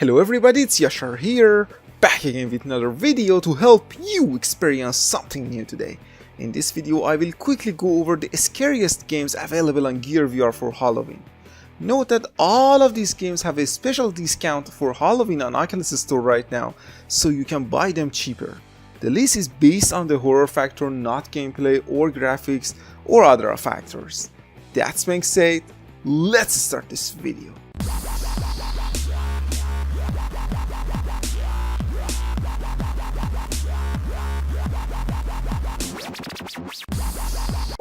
Hello everybody, it's Yashar here, back again with another video to help you experience something new today. In this video I will quickly go over the scariest games available on Gear VR for Halloween. Note that all of these games have a special discount for Halloween on Oculus Store right now, so you can buy them cheaper. The list is based on the horror factor, not gameplay or graphics or other factors. That being said, let's start this video.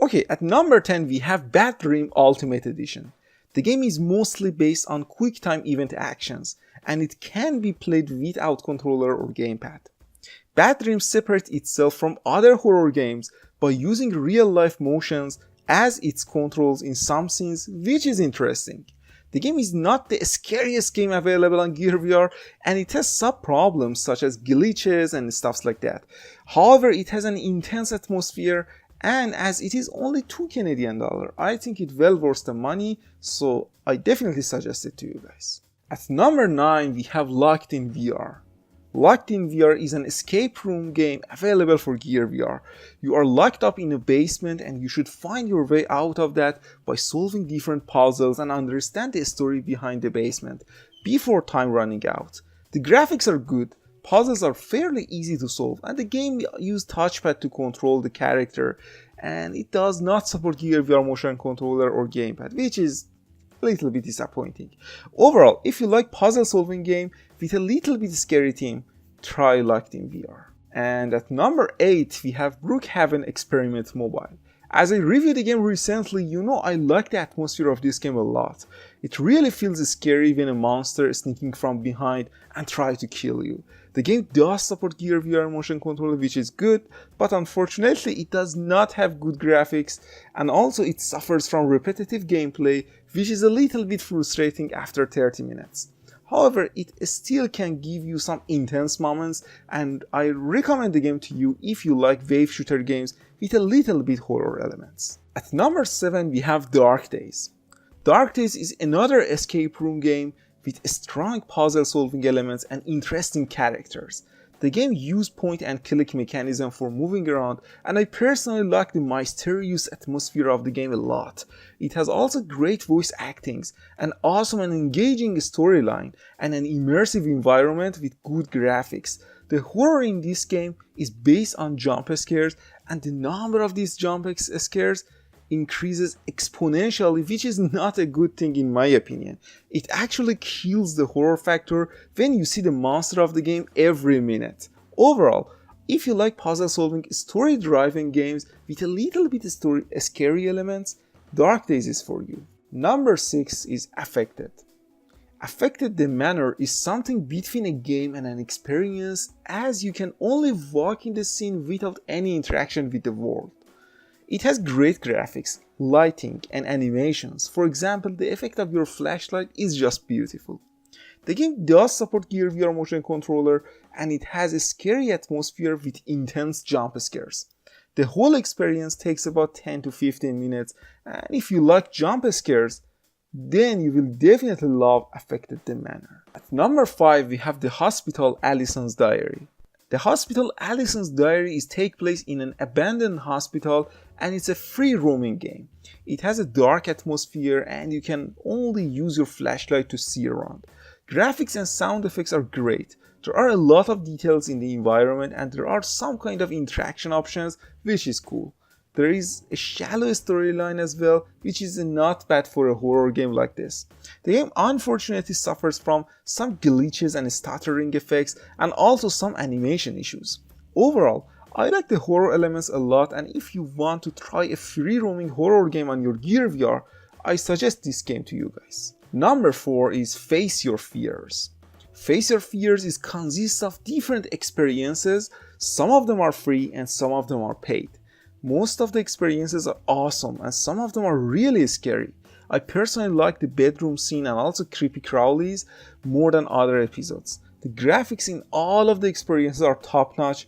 Okay, at number 10 we have Bad Dream Ultimate Edition. The game is mostly based on quick time event actions, and it can be played without controller or gamepad. Bad Dream separates itself from other horror games by using real life motions as its controls in some scenes, which is interesting. The game is not the scariest game available on Gear VR, and it has some problems such as glitches and stuff like that. However, it has an intense atmosphere, and as it is only $2 Canadian, I think it well worth the money, so I definitely suggest it to you guys. At number 9 we have Locked in VR. Locked in VR is an escape room game available for Gear VR. You are locked up in a basement and you should find your way out of that by solving different puzzles and understand the story behind the basement before time running out. The graphics are good, puzzles are fairly easy to solve, and the game uses touchpad to control the character, and it does not support Gear VR motion controller or gamepad, which is a little bit disappointing. Overall, if you like puzzle solving game with a little bit scary theme, try Locked in VR. And at number 8 we have Brookhaven Experiment Mobile. As I reviewed the game recently, you know I like the atmosphere of this game a lot. It really feels scary when a monster is sneaking from behind and try to kill you. The game does support Gear VR motion controller, which is good, but unfortunately it does not have good graphics, and also it suffers from repetitive gameplay, which is a little bit frustrating after 30 minutes. However, it still can give you some intense moments, and I recommend the game to you if you like wave shooter games with a little bit horror elements. At number 7 we have Dark Days. Dark Days is another escape room game with strong puzzle solving elements and interesting characters. The game uses point and click mechanism for moving around, and I personally like the mysterious atmosphere of the game a lot. It has also great voice actings, an awesome and engaging storyline, and an immersive environment with good graphics. The horror in this game is based on jump scares, and the number of these jump scares increases exponentially, which is not a good thing in my opinion. It actually kills the horror factor when you see the monster of the game every minute. Overall, if you like puzzle solving story driving games with a little bit scary elements, Dark Days is for you. Number 6 is Affected. Affected the Manor is something between a game and an experience, as you can only walk in the scene without any interaction with the world. It has great graphics, lighting, and animations. For example, the effect of your flashlight is just beautiful. The game does support Gear VR motion controller, and it has a scary atmosphere with intense jump scares. The whole experience takes about 10 to 15 minutes, and if you like jump scares, then you will definitely love Affected the Manor. At number 5 we have The Hospital ALLISON'S Diary. The Hospital ALLISON'S Diary takes place in an abandoned hospital, and it's a free roaming game. It has a dark atmosphere and you can only use your flashlight to see around. Graphics and sound effects are great. There are a lot of details in the environment, and there are some kind of interaction options, which is cool. There is a shallow storyline as well, which is not bad for a horror game like this. The game unfortunately suffers from some glitches and stuttering effects, and also some animation issues. Overall, I like the horror elements a lot, and if you want to try a free roaming horror game on your Gear VR, I suggest this game to you guys. Number 4 is Face Your Fears. Face Your Fears consists of different experiences. Some of them are free and some of them are paid. Most of the experiences are awesome and some of them are really scary. I personally like the bedroom scene and also creepy crawlies more than other episodes. The graphics in all of the experiences are top notch,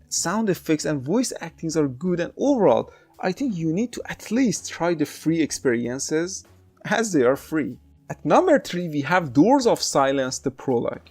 sound effects and voice actings are good, and overall I think you need to at least try the free experiences as they are free. At number 3 we have Doors of Silence, the Prologue.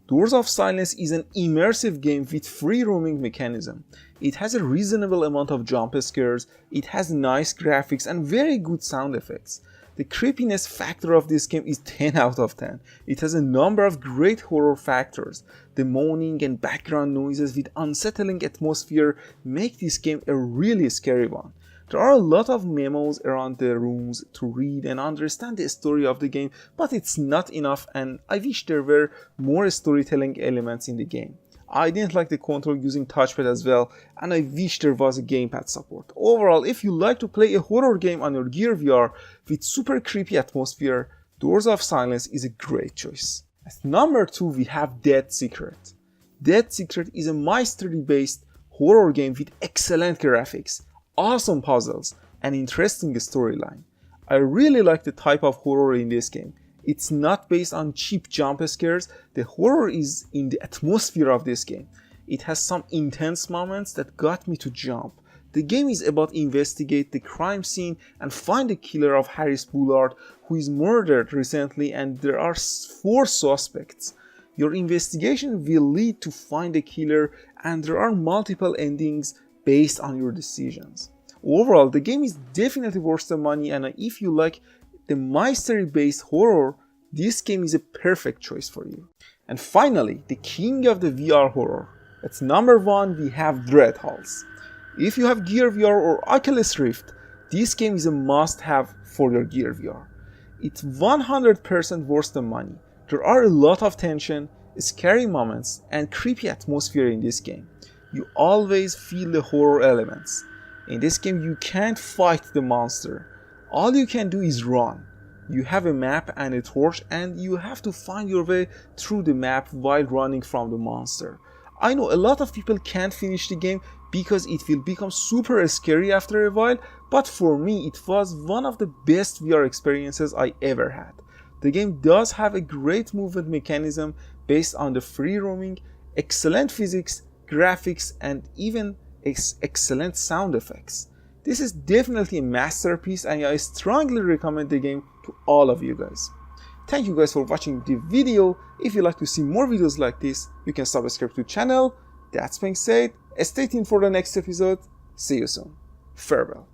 Doors of Silence is an immersive game with free roaming mechanism. It has a reasonable amount of jump scares, it has nice graphics and very good sound effects. The creepiness factor of this game is 10 out of 10. It has a number of great horror factors. The moaning and background noises with unsettling atmosphere make this game a really scary one. There are a lot of memos around the rooms to read and understand the story of the game, but it's not enough and I wish there were more storytelling elements in the game. I didn't like the control using touchpad as well, and I wish there was a gamepad support. Overall, if you like to play a horror game on your Gear VR with super creepy atmosphere, Doors of Silence is a great choice. At number 2 we have Dead Secret. Dead Secret is a mystery based horror game with excellent graphics, awesome puzzles, and interesting storyline. I really like the type of horror in this game. It's not based on cheap jump scares, the horror is in the atmosphere of this game. It has some intense moments that got me to jump. The game is about investigate the crime scene and find the killer of Harris Bullard, who is murdered recently, and there are 4 suspects. Your investigation will lead to find the killer and there are multiple endings based on your decisions. Overall, the game is definitely worth the money, and if you like the mystery based horror, this game is a perfect choice for you. And finally, the king of the VR horror. At number 1 we have DREADHALLS. If you have Gear VR or Oculus Rift, this game is a must have for your Gear VR. It's 100% worth the money. There are a lot of tension, scary moments and creepy atmosphere in this game. You always feel the horror elements. In this game you can't fight the monster. All you can do is run. You have a map and a torch and you have to find your way through the map while running from the monster. I know a lot of people can't finish the game because it will become super scary after a while, but for me it was one of the best VR experiences I ever had. The game does have a great movement mechanism based on the free roaming, excellent physics, graphics and even excellent sound effects. This is definitely a masterpiece and I strongly recommend the game to all of you guys. Thank you guys for watching the video. If you like to see more videos like this, you can subscribe to the channel. That being said, stay tuned for the next episode. See you soon. Farewell.